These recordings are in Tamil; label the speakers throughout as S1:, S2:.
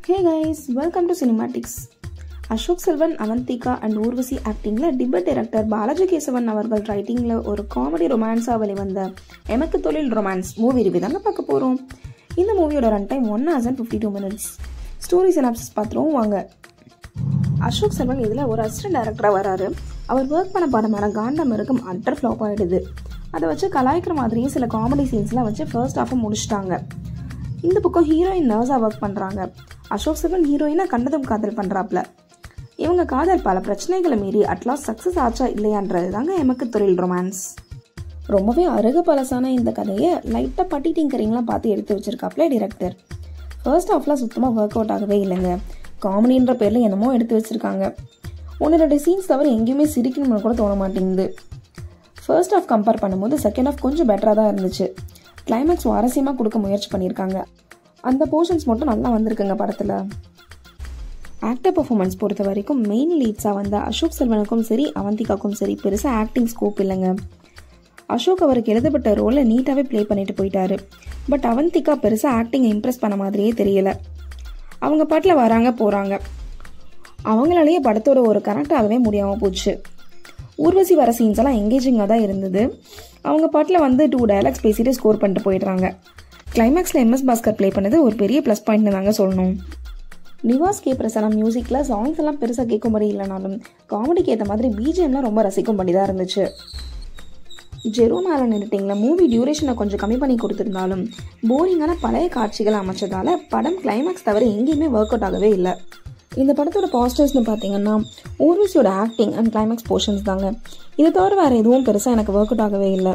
S1: Hey guys, welcome to Cinematics. Ashok Selvan, Avantika and Urvasi actingல டிபேட் டைரக்டர் பாலாஜி கேசவன் அவர்கள் ரைட்டிங்ல ஒரு காமெடி ரொமான்ஸா வெளிவந்த எமக்கு தொழில் ரொமான்ஸ் மூவி ரிவ்யூ தாங்க பார்க்க போறோம். இந்த மூவியோட run time 1 hours and 52 minutes. Story synopsis பார்த்துருவோம் வாங்க. அசோக் செல்வன் இதில் ஒரு அசிஸ்டன்ட் டைரக்டராக வராரு. அவர் ஒர்க் பண்ண படமான காண்டம் இருக்கும் அட்டர் ஃப்ளாப் ஆகிடுது. அதை வச்சு கலாய்க்கிற மாதிரியே சில காமெடி சீன்ஸ்லாம் வச்சு ஃபர்ஸ்ட் ஹாஃபை முடிச்சிட்டாங்க. இந்த பக்கம் ஹீரோயின் நர்ஸாக ஒர்க் பண்ணுறாங்க. அசோக் செல்வன் ஹீரோயினாக கண்டதும் காதல் பண்ணுறாப்புல. இவங்க காதல் பல பிரச்சனைகளை மீறி அட்லாஸ்ட் சக்ஸஸ் ஆச்சா இல்லையான்றது தாங்க எமக்கு தொழில் ரொமான்ஸ். ரொம்பவே அருக பழசான இந்த கதையை லைட்டாக பட்டி டிங்கரிங்லாம் பார்த்து எடுத்து வச்சிருக்காப்புல டிரெக்டர். ஃபர்ஸ்ட் ஹாஃப்லாம் சுத்தமாக ஒர்க் அவுட் ஆகவே இல்லைங்க. காமெடின்ற பேரில் என்னமோ எடுத்து வச்சுருக்காங்க. 1-2 சீன்ஸ் தவிர எங்கேயுமே சிரிக்கணும்னு கூட தோண மாட்டேங்குது. ஃபர்ஸ்ட் ஹாஃப் கம்பேர் பண்ணும்போது செகண்ட் ஹாஃப் கொஞ்சம் பெட்டராக தான் இருந்துச்சு. கிளைமேக்ஸ் சுவாரஸ்யமாக கொடுக்க முயற்சி பண்ணியிருக்காங்க. அந்த போர்ஷன்ஸ் மட்டும் நல்லா வந்திருக்குங்க படத்தில். ஆக்டர் பர்ஃபார்மன்ஸ் பொறுத்த வரைக்கும் மெயின் லீட்ஸாக வந்த அசோக் செல்வனுக்கும் சரி அவந்திகாக்கும் சரி பெருசாக ஆக்டிங் ஸ்கோப் இல்லைங்க. அசோக் அவருக்கு எழுதப்பட்ட ரோலை நீட்டாகவே ப்ளே பண்ணிட்டு போயிட்டாரு. பட் அவந்திகா பெருசாக ஆக்டிங்கை இம்ப்ரெஸ் பண்ண மாதிரியே தெரியல. அவங்க பாட்டில் வராங்க போகிறாங்க. அவங்களாலேயே படத்தோட ஒரு கனெக்ட் ஆகவே முடியாமல் போச்சு. ஊர்வசி வர சீன்ஸ் எல்லாம் எங்கேஜிங்காக தான் இருந்தது. அவங்க பாட்டில் வந்து 2 டயலாக்ஸ் பேசிட்டு ஸ்கோர் பண்ணிட்டு போயிடுறாங்க. கிளைமேக்ஸில் MS பாஸ்கர் ப்ளே பண்ணது ஒரு பெரிய ப்ளஸ் பாயிண்ட்னு தாங்க சொல்லணும். நிவாஸ் கே பிரசன்னா மியூசிக்கில் சாங்ஸ் எல்லாம் பெருசாக கேட்கும்படி இல்லைனாலும் காமெடிக்கு ஏற்ற மாதிரி பிஜிஎம்லாம் ரொம்ப ரசிக்கும்படி தான் இருந்துச்சு. ஜெரோம் ஆலன் எடிட்டிங்கில் மூவி டியூரேஷனை கொஞ்சம் கம்மி பண்ணி கொடுத்துருந்தாலும் போரிங்கான பழைய காட்சிகள் அமைச்சதால படம் கிளைமேக்ஸ் தவிர எங்கேயுமே ஒர்க் அவுட் ஆகவே இல்லை. இந்த படத்தோட பாசிட்டிவ்ஸ்னு பார்த்தீங்கன்னா ஊர்வசியோட ஆக்டிங் அண்ட் கிளைமேக்ஸ் போர்ஷன்ஸ் தாங்க. இதை தவிர வேறு எதுவும் பெருசாக எனக்கு ஒர்க் அவுட் ஆகவே இல்லை.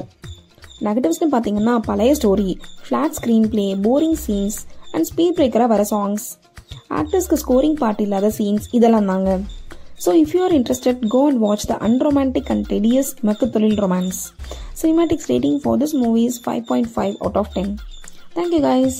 S1: நெகட்டிவ்ஸ்னு பார்த்தீங்கன்னா பழைய story, flat screenplay, boring scenes and speed பிரேக்கராக வர சாங்ஸ், ஆக்டர்ஸ்க்கு ஸ்கோரிங் பார்ட் இல்லாத சீன்ஸ் இதெல்லாம் தாங்க. So if you are interested go and watch the unromantic and tedious Emakku Thozhil romance. Cinematics rating for this movie is 5.5 out of 10. Thank you guys.